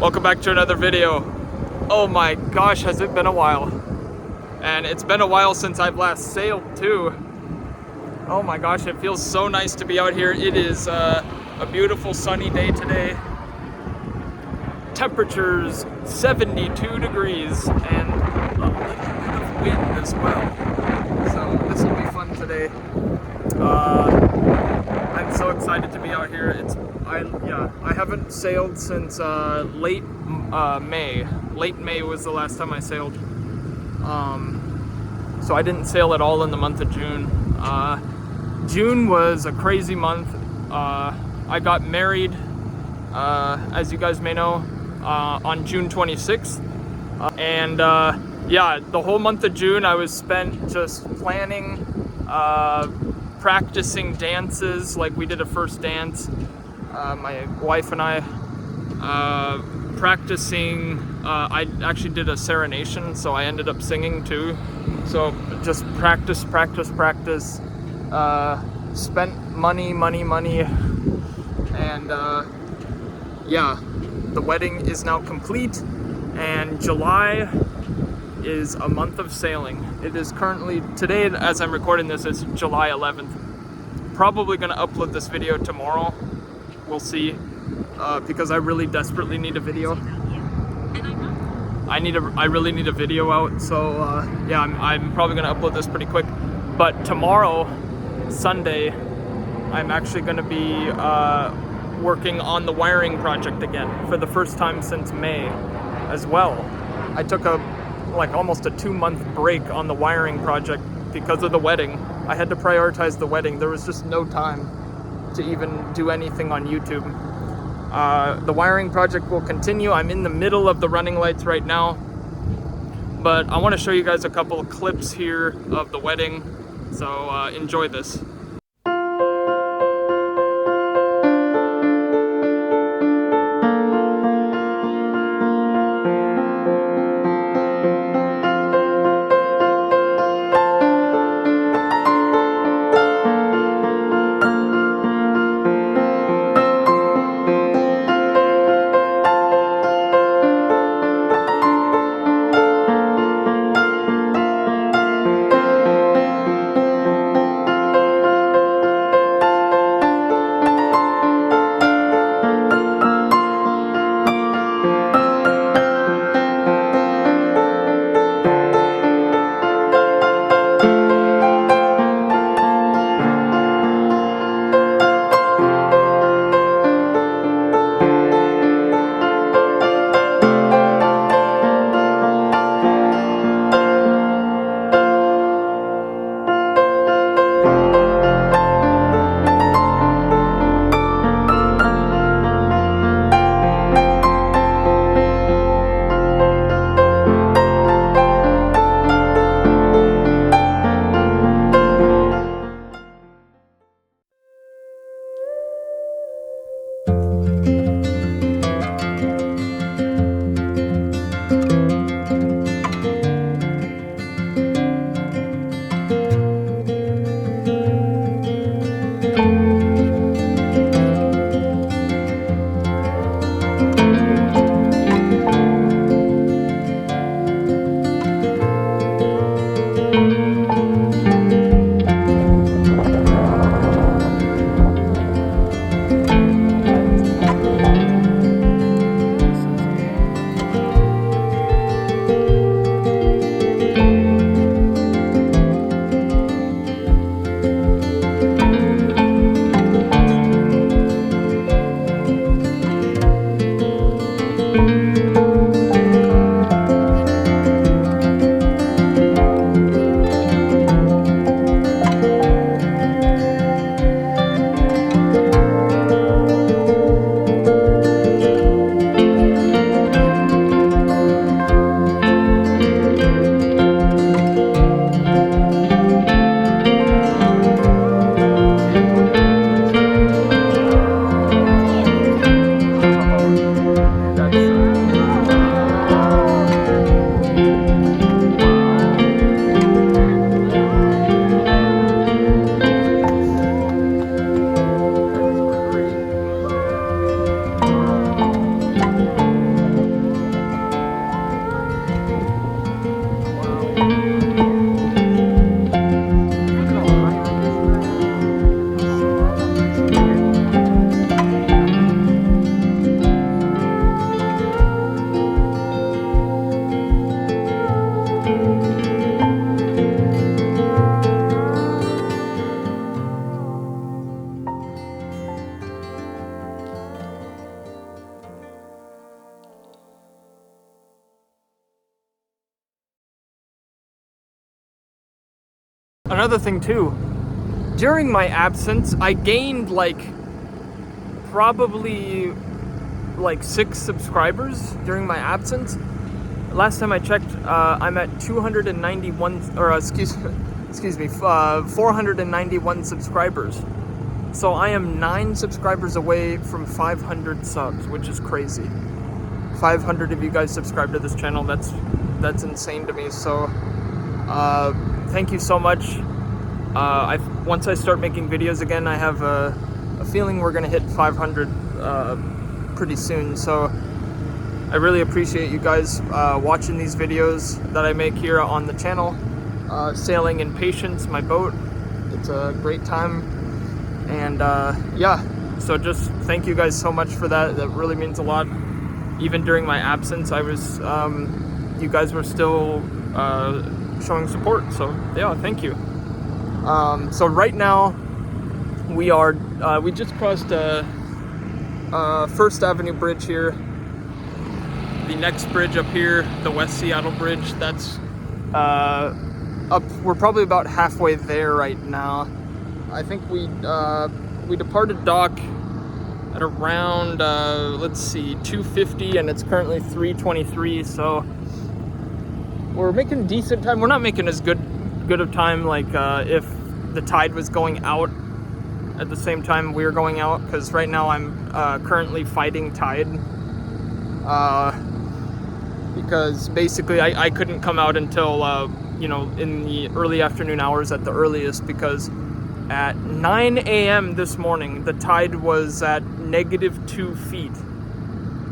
Welcome back to another video. Oh my gosh, has it been a while. And it's been a while since I've last sailed too. Oh my gosh, it feels so nice to be out here. It is a beautiful sunny day today. Temperatures 72 degrees and a little bit of wind as well. So this will be fun today. I'm so excited to be out here. I haven't sailed since late May. Late May was the last time I sailed. So I didn't sail at all in the month of June. June was a crazy month. I got married, as you guys may know, on June 26th. The whole month of June I was spent just planning, practicing dances. Like we did a first dance, my wife and I, practicing. I actually did a serenation, so I ended up singing too. So just practice. Spent money, and the wedding is now complete, and July is a month of sailing. It is currently, today as I'm recording this, it's July 11th. Probably gonna upload this video tomorrow. We'll see, because I really desperately need a video. I really need a video out, so I'm probably gonna upload this pretty quick. But tomorrow, Sunday, I'm actually gonna be working on the wiring project again for the first time since May as well. I took almost a 2-month break on the wiring project because of the wedding. I had to prioritize the wedding. There was just no time to even do anything on YouTube. The wiring project will continue. I'm in the middle of the running lights right now, but I want to show you guys a couple of clips here of the wedding, so enjoy this. another thing too, during my absence, I gained like probably like 6 subscribers during my absence. Last time I checked, I'm at 291, or excuse me, 491 subscribers. So I am 9 subscribers away from 500 subs, which is crazy. 500 of you guys subscribe to this channel. That's insane to me. So thank you so much. Once I start making videos again, I have a feeling we're gonna hit 500 pretty soon. So I really appreciate you guys watching these videos that I make here on the channel. Sailing in Patience, my boat. It's a great time. And yeah, so just thank you guys so much for that. That really means a lot. Even during my absence, I was, you guys were still showing support. So yeah, thank you. So right now, we just crossed First Avenue Bridge here. The next bridge up here, the West Seattle Bridge, that's up. We're probably about halfway there right now. I think we departed dock at around let's see, 2:50, and it's currently 3:23. So we're making decent time. We're not making as good of time like if the tide was going out at the same time we were going out, because right now I'm currently fighting tide. Because basically I couldn't come out until you know, in the early afternoon hours at the earliest, because at 9 a.m. this morning the tide was at -2 feet,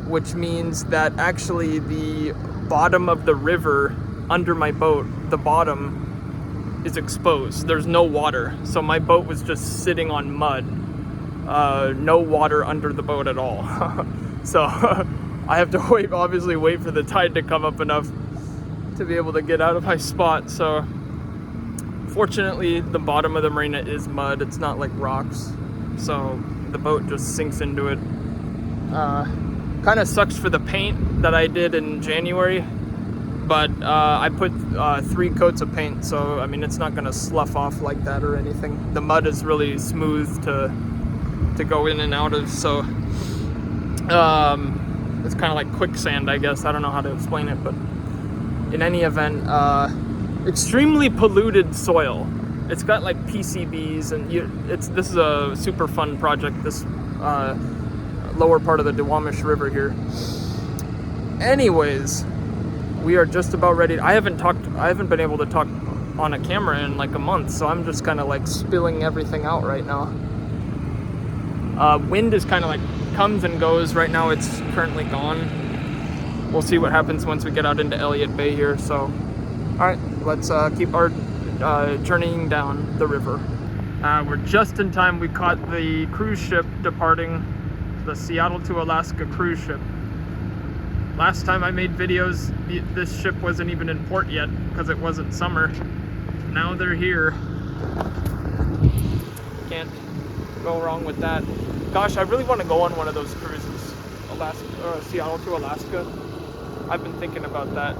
which means that actually the bottom of the river under my boat, the bottom is exposed. There's no water, so my boat was just sitting on mud. No water under the boat at all. So I have to obviously wait for the tide to come up enough to be able to get out of my spot. So fortunately, the bottom of the marina is mud. It's not like rocks, so the boat just sinks into it. Kind of sucks for the paint that I did in January, but I put 3 coats of paint, so I mean, it's not gonna slough off like that or anything. The mud is really smooth to go in and out of, so it's kind of like quicksand, I guess. I don't know how to explain it, but in any event, extremely polluted soil. It's got like PCBs, and this is a super fun project, this lower part of the Duwamish River here. Anyways, we are just about ready. I haven't been able to talk on a camera in like a month, so I'm just kind of like spilling everything out right now. Wind is kind of like comes and goes. Right now it's currently gone. We'll see what happens once we get out into Elliott Bay here. So all right, let's keep our journeying down the river. We're just in time. We caught the cruise ship departing, the Seattle to Alaska cruise ship. Last time I made videos, this ship wasn't even in port yet because it wasn't summer. Now they're here. Can't go wrong with that. Gosh, I really want to go on one of those cruises, Seattle to Alaska. I've been thinking about that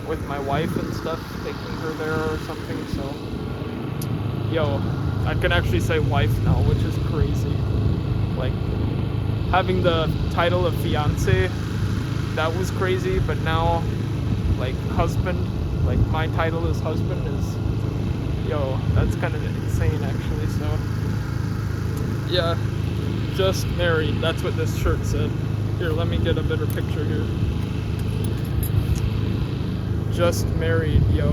with my wife and stuff, taking her there or something. So, yo, I can actually say wife now, which is crazy. Like, having the title of fiance, that was crazy, but now, like, husband, like, my title as husband is, yo, that's kind of insane, actually. So, yeah, just married. That's what this shirt said. Here, let me get a better picture here. Just married, yo.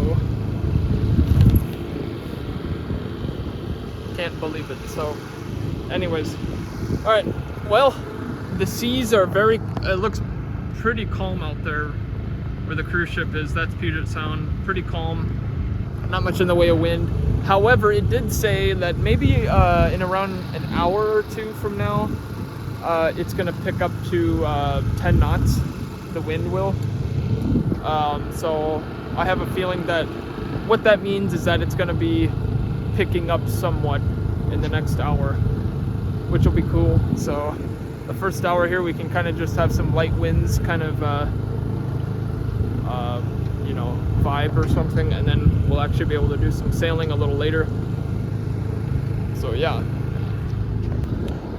Can't believe it. So, anyways, all right. Well, the seas are it looks pretty calm out there where the cruise ship is. That's Puget Sound. Pretty calm. Not much in the way of wind. However, it did say that maybe in around an hour or two from now, it's going to pick up to 10 knots. The wind will. So I have a feeling that what that means is that it's going to be picking up somewhat in the next hour, which will be cool. So the first hour here, we can kind of just have some light winds, kind of, you know, vibe or something, and then we'll actually be able to do some sailing a little later. So yeah.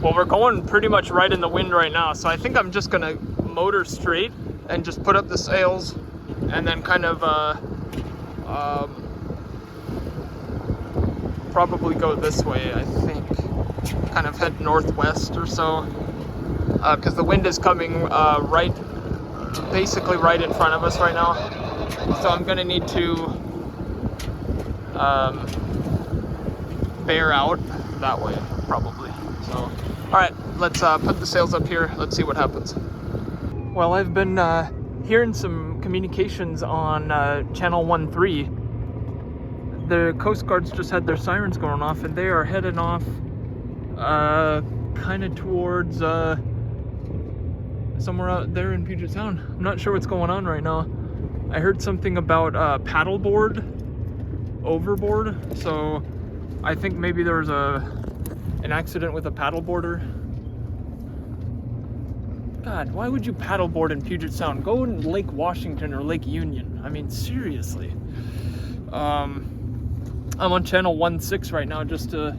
Well, we're going pretty much right in the wind right now, so I think I'm just gonna motor straight and just put up the sails and then kind of probably go this way, I think. Kind of head northwest or so, because the wind is coming basically right in front of us right now. So I'm gonna need to bear out that way, probably. So, all right, let's put the sails up here. Let's see what happens. Well, I've been hearing some communications on channel 13. The Coast Guard's just had their sirens going off, and they are heading off kind of towards somewhere out there in Puget Sound. I'm not sure what's going on right now. I heard something about paddleboard overboard, so I think maybe there was an accident with a paddleboarder. God, why would you paddleboard in Puget Sound? Go in Lake Washington or Lake Union. I mean, seriously. I'm on channel 16 right now just to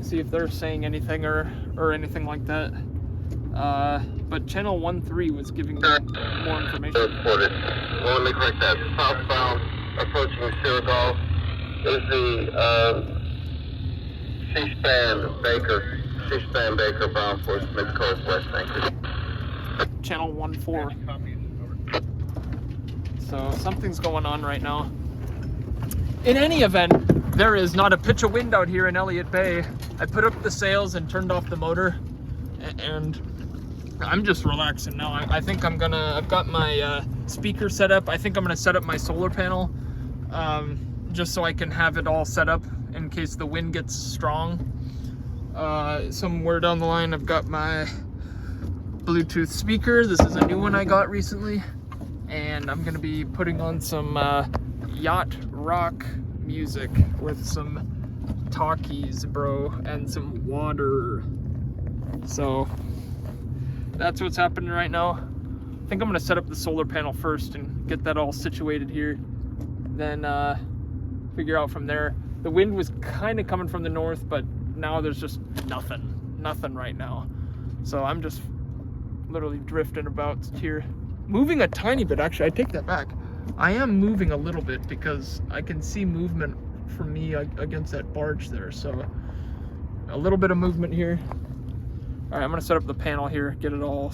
see if they're saying anything or anything like that. But channel 13 was giving me more information. Reported. Well, let me correct that. Southbound approaching Sugarbee is the C-span Baker bound for mid-coast West Anchorage. Channel 14. So something's going on right now. In any event, there is not a pitch of wind out here in Elliott Bay. I put up the sails and turned off the motor, and I'm just relaxing now. I think I've got my speaker set up. I think I'm gonna set up my solar panel, just so I can have it all set up in case the wind gets strong. Somewhere down the line, I've got my Bluetooth speaker. This is a new one I got recently, and I'm gonna be putting on some yacht rock music with some talkies, bro, and some water. So that's what's happening right now. I think I'm gonna set up the solar panel first and get that all situated here, then figure out from there. The wind was kind of coming from the north, but now there's just nothing right now. So I'm just literally drifting about here, moving a tiny bit. Actually, I take that back. I am moving a little bit because I can see movement from me against that barge there. So a little bit of movement here. All right, I'm gonna set up the panel here, get it all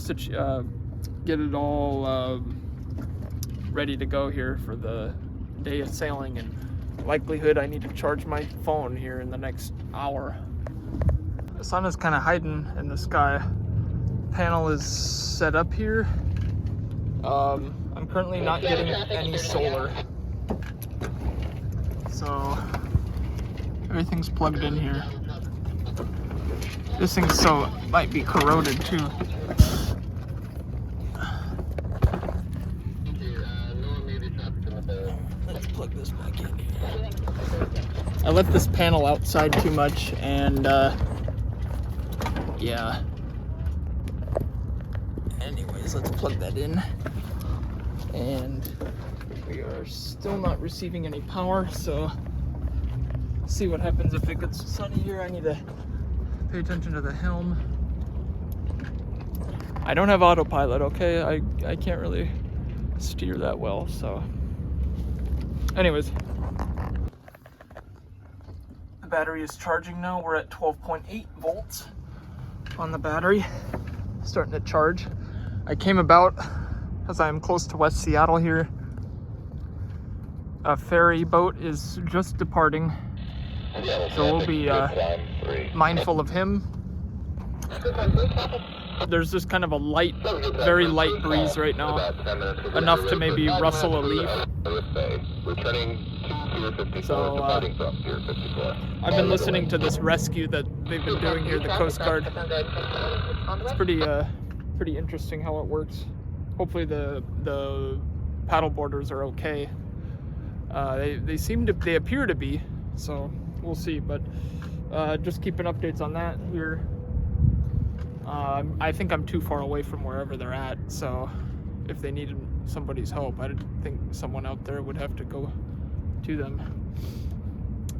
ready to go here for the day of sailing, and likelihood I need to charge my phone here in the next hour. The sun is kind of hiding in the sky. Panel is set up here. I'm currently not getting any solar, so everything's plugged in here. This thing's might be corroded too. Let's plug this back in here. I left this panel outside too much, and yeah. Anyways, let's plug that in. And we are still not receiving any power, so see what happens if it gets sunny here. I need to pay attention to the helm. I don't have autopilot, okay? I can't really steer that well, so anyways. The battery is charging now. We're at 12.8 volts on the battery, starting to charge. I came about as I'm close to West Seattle here. A ferry boat is just departing, so we'll be mindful of him. There's just kind of a light, very light breeze right now, enough to maybe rustle a leaf. So I've been listening to this rescue that they've been doing here, the Coast Guard. It's pretty interesting how it works. Hopefully the paddleboarders are okay. They appear to be, so we'll see. But just keeping updates on that here. I think I'm too far away from wherever they're at, so if they needed somebody's help, I didn't think someone out there would have to go to them.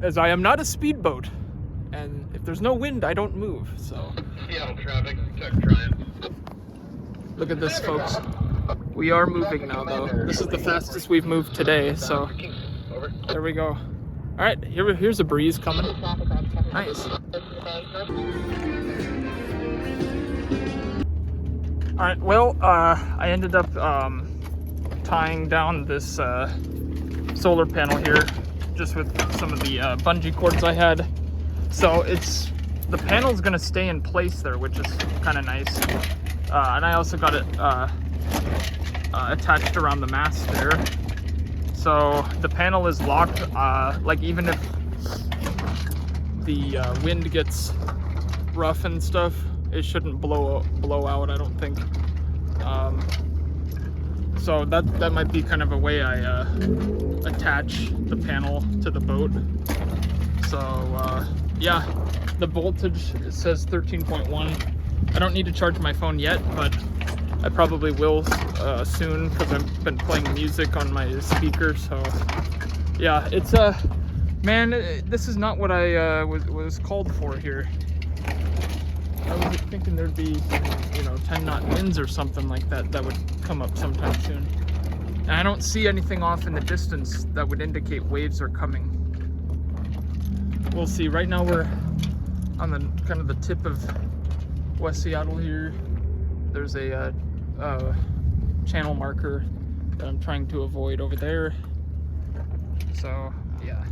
As I am not a speedboat, and if there's no wind, I don't move, so. Seattle traffic, check Triumph. Look at this, folks. We are moving now, though. This is the fastest we've moved today, so there we go. All right, here's a breeze coming. Nice. All right, well, I ended up tying down this solar panel here just with some of the bungee cords I had. So the panel's gonna stay in place there, which is kind of nice. And I also got it attached around the mast there. So the panel is locked, like even if the wind gets rough and stuff, it shouldn't blow out, I don't think. So that might be kind of a way I attach the panel to the boat. So yeah, the voltage, it says 13.1. I don't need to charge my phone yet, but I probably will soon because I've been playing music on my speaker. So yeah, it's man, this is not what I was called for here. I was thinking there'd be, 10 knot winds or something like that would come up sometime soon. And I don't see anything off in the distance that would indicate waves are coming. We'll see. Right now we're on the kind of the tip of West Seattle here. There's a channel marker that I'm trying to avoid over there. So yeah.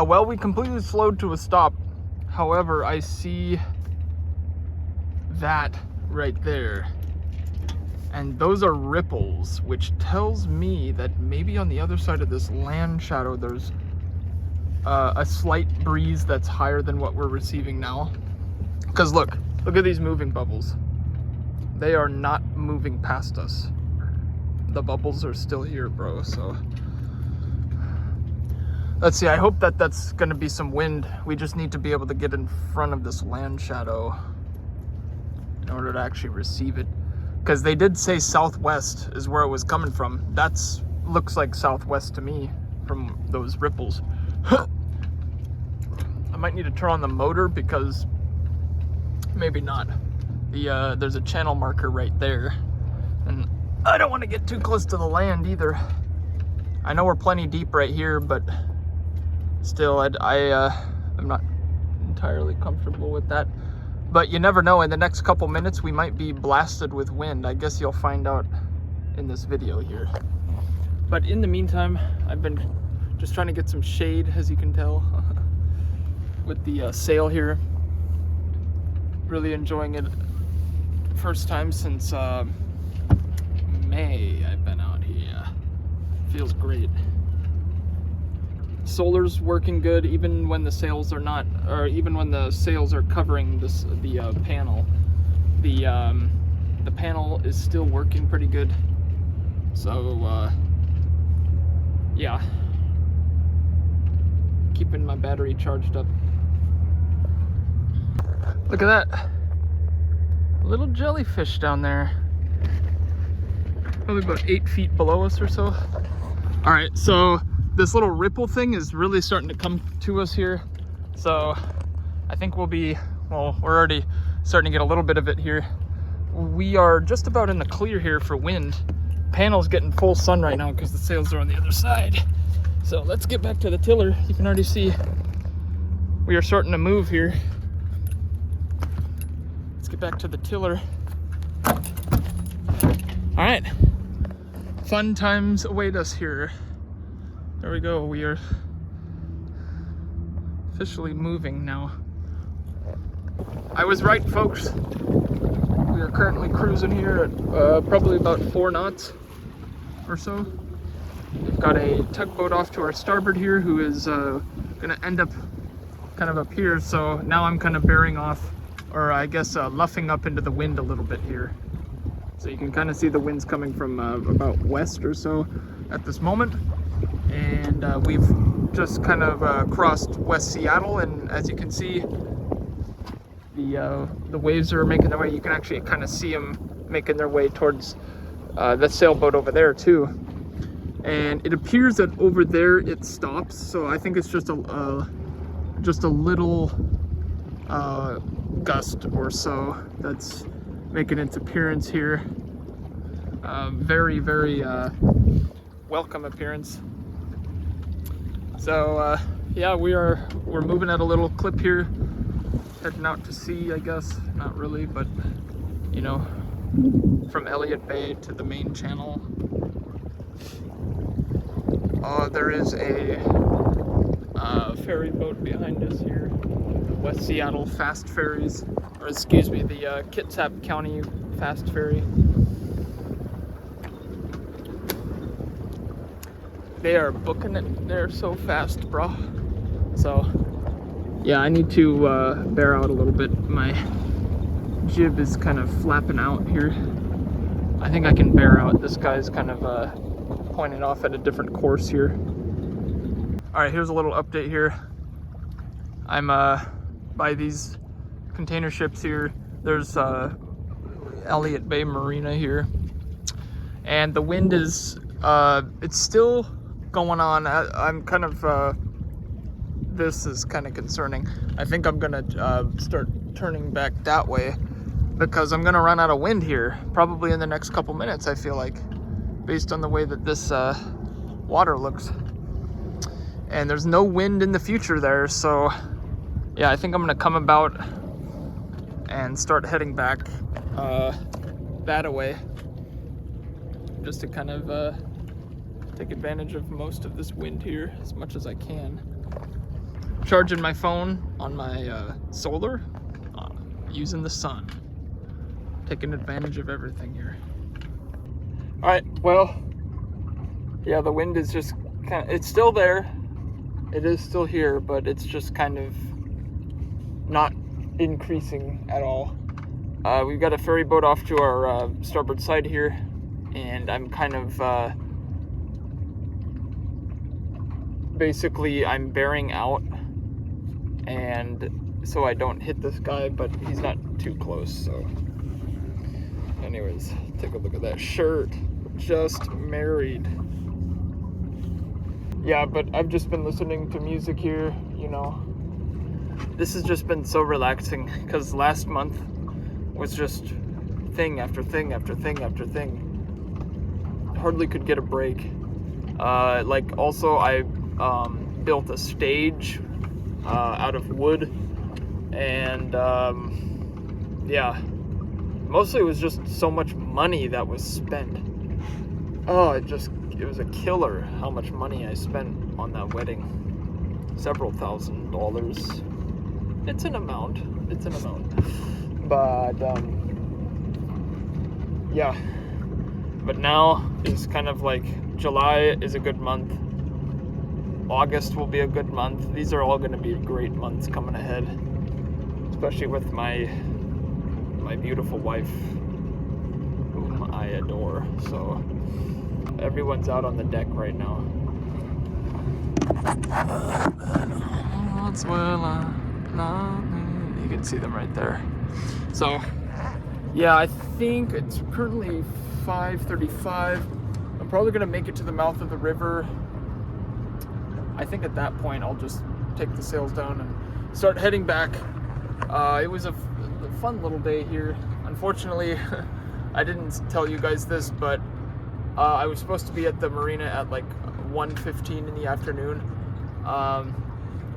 Well, we completely slowed to a stop. However, I see that right there, and those are ripples, which tells me that maybe on the other side of this land shadow there's a slight breeze that's higher than what we're receiving now. Because look at these moving bubbles. They are not moving past us. The bubbles are still here, bro. So let's see. I hope that's going to be some wind. We just need to be able to get in front of this land shadow in order to actually receive it. Because they did say southwest is where it was coming from. That's looks like southwest to me from those ripples. I might need to turn on the motor because maybe not. There's a channel marker right there, and I don't want to get too close to the land either. I know we're plenty deep right here, but still, I'm not entirely comfortable with that. But you never know, in the next couple minutes we might be blasted with wind. I guess you'll find out in this video here. But in the meantime, I've been just trying to get some shade, as you can tell, with the sail here. Really enjoying it. First time since May I've been out here. Feels great. Solar's working good even when the sails are not, or even when the sails are covering the panel. The panel is still working pretty good. So yeah, keeping my battery charged up. Look at that, a little jellyfish down there, probably about 8 feet below us or so. All right, so this little ripple thing is really starting to come to us here. So I think we're already starting to get a little bit of it here. We are just about in the clear here for wind. Panel's getting full sun right now because the sails are on the other side. So let's get back to the tiller. You can already see we are starting to move here. Let's get back to the tiller. All right, fun times await us here. There we go, we are officially moving now. I was right, folks. We are currently cruising here at probably about 4 knots or so. We've got a tugboat off to our starboard here who is gonna end up kind of up here. So now I'm kind of bearing off, or I guess luffing up into the wind a little bit here. So you can kind of see the winds coming from about west or so at this moment. And we've just kind of crossed West Seattle, and as you can see, the waves are making their way. You can actually kind of see them making their way towards the sailboat over there too. and it appears that over there it stops. So I think it's just a little gust or so that's making its appearance here. Very welcome appearance. So yeah, we're moving at a little clip here, heading out to sea, I guess. Not really, but you know, from Elliott Bay to the main channel. There is a ferry boat behind us here, West Seattle Fast Ferries, or excuse me, the Kitsap County Fast Ferry. They are booking it there so fast, bro. So yeah, I need to bear out a little bit. My jib is kind of flapping out here. I think I can bear out. This guy's kind of pointed off at a different course here. All right, here's a little update here. I'm by these container ships here. There's Elliott Bay Marina here, and the wind is it's still going on. I'm kind of this is kind of concerning. I think I'm gonna start turning back that way because I'm gonna run out of wind here probably in the next couple minutes, I feel like, based on the way that this water looks. And there's no wind in the future there, so yeah, I think I'm gonna come about and start heading back that way, just to kind of take advantage of most of this wind here as much as I can. Charging my phone on my solar, using the sun, taking advantage of everything here. All right, well, yeah, the wind is just kind of, it's still there. It is still here, but it's just kind of not increasing at all. We've got a ferry boat off to our starboard side here, and I'm kind of basically I'm bearing out, and so I don't hit this guy, but he's not too close. So anyways, take a look at that shirt. Just married. Yeah, but I've just been listening to music here, you know. This has just been so relaxing because last month was just thing after thing after thing after thing. Hardly could get a break. Like also I built a stage out of wood, and yeah, mostly it was just so much money that was spent. Oh, it was a killer how much money I spent on that wedding. Several $1,000s. It's an amount. But yeah. But now it's kind of like July is a good month. August will be a good month. These are all going to be great months coming ahead, especially with my beautiful wife, whom I adore. So everyone's out on the deck right now. You can see them right there. So yeah, I think it's currently 5:35. I'm probably gonna make it to the mouth of the river. I think at that point I'll just take the sails down and start heading back. It was a fun little day here. Unfortunately, I didn't tell you guys this, but I was supposed to be at the marina at like 1:15 in the afternoon.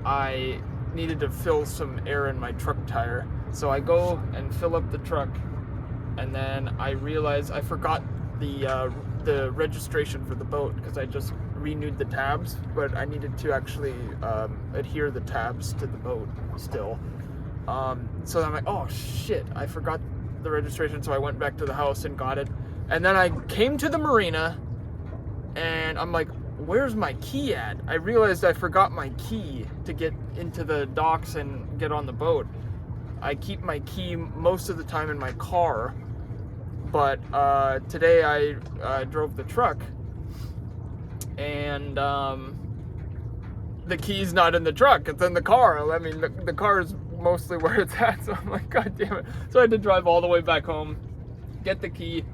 I needed to fill some air in my truck tire, so I go and fill up the truck, and then I realize I forgot the registration for the boat because I just renewed the tabs, but I needed to actually adhere the tabs to the boat still. So I'm like, oh shit, I forgot the registration, so I went back to the house and got it. And then I came to the marina, and I'm like, where's my key at? I realized I forgot my key to get into the docks and get on the boat. I keep my key most of the time in my car, but today I drove the truck, and the key's not in the truck, it's in the car. I mean, the car is mostly where it's at, so I'm like, god damn it. So I had to drive all the way back home, get the key,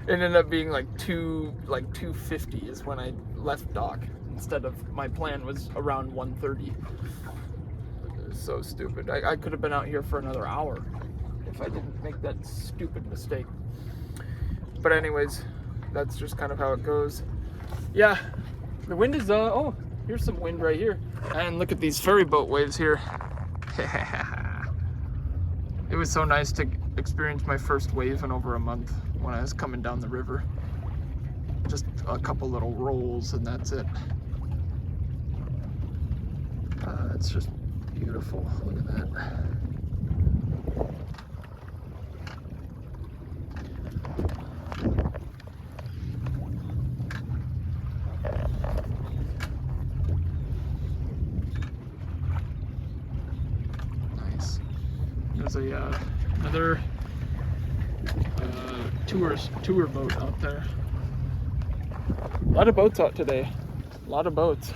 It ended up being like 250 is when I left dock, instead of my plan was around 1:30. It was so stupid. I could have been out here for another hour if I didn't make that stupid mistake. But anyways, that's just kind of how it goes. Yeah, the wind is oh, here's some wind right here, and look at these ferry boat waves here. It was so nice to experience my first wave in over a month when I was coming down the river. Just a couple little rolls and that's it. It's just beautiful. Look at that. Nice. There's another tour boat out there. A lot of boats out today. A lot of boats.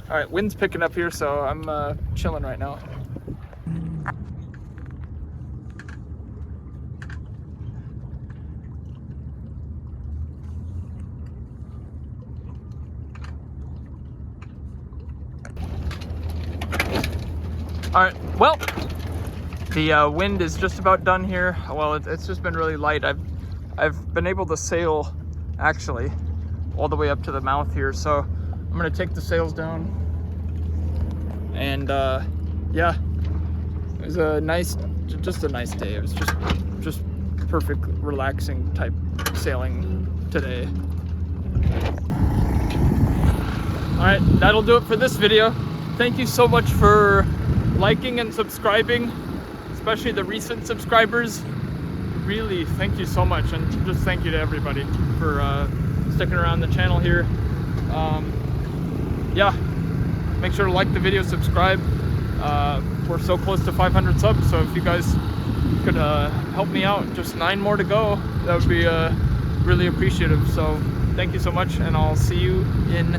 All right, wind's picking up here, so I'm chilling right now. All right, well, the wind is just about done here. Well, it's just been really light. I've been able to sail, actually, all the way up to the mouth here. So I'm gonna take the sails down. And yeah, it was just a nice day. It was just perfect, relaxing type sailing today. All right, that'll do it for this video. Thank you so much for liking and subscribing, especially the recent subscribers. Really, thank you so much, and just thank you to everybody for sticking around the channel here. Yeah, make sure to like the video, subscribe. We're so close to 500 subs, so if you guys could help me out, just 9 more to go, that would be really appreciative. So thank you so much, and I'll see you in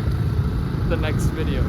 the next video.